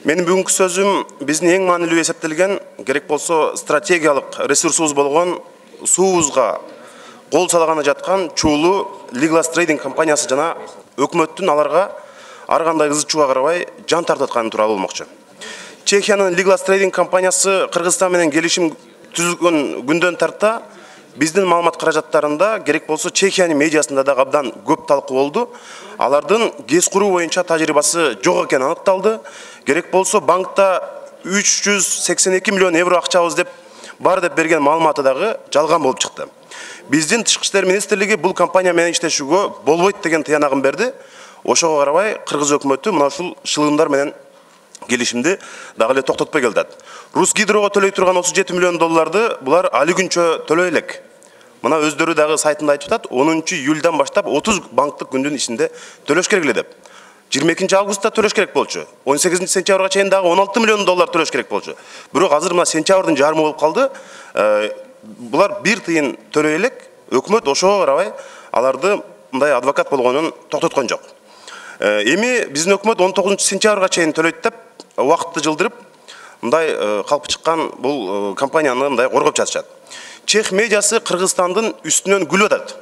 Менин бүгүнкү сөзүм биздин эң маанилүү эсептелген керек болсо стратегиялык ресурсубуз болгон суубузга кол салганы жаткан чуулуу Legolas Trading компаниясы жана өкмөттүн аларга ар кандай ызы чууга карабай жан тартып атканы тууралуу болмокчу. Чехиянын Legolas Trading компаниясы Кыргызстан менен келишим түзүлгөн күндөн тарта биздин маалымат каражаттарында керек болсо Чехиянын медиасында да абдан көп талкуу болду. Алардын КЭС куруу боюнча тажрыйбасы жок экени аныкталды. Керек болсо банкта 382 миллион евро акчабыз деп бар деп берген маалыматы дагы жалган болуп чыкты. Биздин Тышкы иштер министрлиги бул компания менен иштешүүгө болбойт деген тыянагын берди. Ошого карабай кыргыз өкмөтү мына ушул шылымдар менен келишимди дагы эле токтотпой келдат. Русгидрого төлөй турган 37 миллион долларды булар али күнчө төлөй элек. Мына өздөрү дагы сайтында айтып атат, 10 июльдан баштап 30 банктык күндүн ичинде төлөш керек эле деп. 22 августта төлөш керек болчу. 18 сентябрга чейин дагы 16 миллион доллар төлөш керек болчу. Бирок азыр мына сентябрдын жарымы болуп калды. Булар бир тыйын төлөй элек. Өкмөт ошого карабай аларды мындай адвокат болгонун токтоткон жок. Эми биздин өкмөт 19 сентябрга чейин төлөйт деп убакытты жылдырып, мындай калпы чыккан бул компанияны мындай коргоп жатышат. Чех медиасы Кыргызстандын үстүнөн күлүп атат.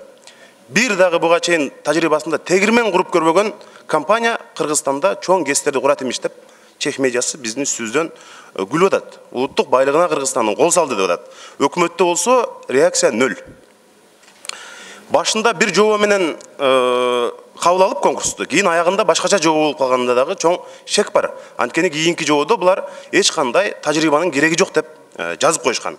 Бир дагы буга чейин тажрыйбасында тегирмен куруп көрбөгөн компания Кыргызстанда чоң КЭСтерди курат имиш деп Чех медиасы биздин үстүбүздөн күлүп атат. Улуттук байлыгына Кыргызстандын кол салды деп атат. Өкмөттө болсо реакция нөл. Башында бир жобо менен кабыл алып конкурсту, кийин аягында башкача жобо болуп калганында дагы чоң шек бар. Анткени кийинки жободо булар эч кандай тажрыйбанын кереги жок деп жазып коюшкан.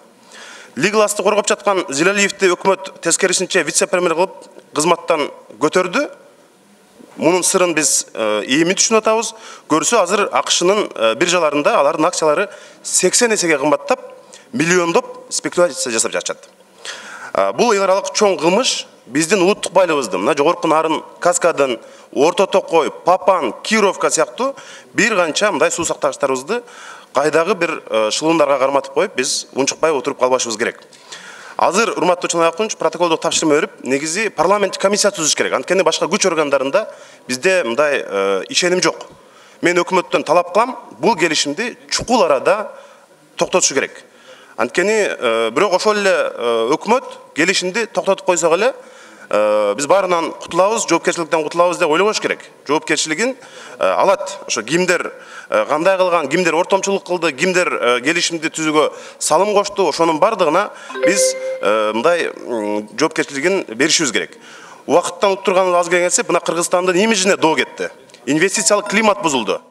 Legolas'ты коргоп жаткан Зилалиевди өкмөт тескерисинче вице-премьер кылып кызматтан көтөрдү. Мунун сырын биз эми түшүнүп атабыз. Көрсө азыр АКШнын биржаларында алардын акциялары 80 эсеге кымбаттап, миллиондоп спекуляция жасап жатышат. Бул эл аралык чоң кылмыш биздин улуттук байлыгыбызды, мына жогорку нарын, Каскадын, Орто Токой, Папан, Кировка сыяктуу бир канча мындай суу сактагычтарыбызды кайдагы бир шылымдарга карматып коюп, биз унчукпай отуруп калбашыбыз керек. Азыр урматтуу Чоң Акунч протоколдук тапшырма берип, негизи парламент комиссия түзүш керек. Анткени башка күч органдарында бизде мындай ишеним жок. Мен өкмөттөн талап кылам, бул келишимди чукул арада токтотушу керек. Анткени бирок ошол эле өкмөт келишимди токтотуп койсок эле биз баарынан кутулабыз, жоопкерчиликтен кутулабыз деп ойлобош керек. Жоопкерчилигин алат. Ошо кимдер кандай кылган, кимдер ортомчулук кылды, кимдер келишимди түзүүгө салым кошту, ошонун бардыгына биз мындай жоопкерчилигин беришибиз керек. Убакыттан уттурганыбыз аз келсе, мына Кыргызстандын имиджине доо кетти. Инвестициялык климат бузулду.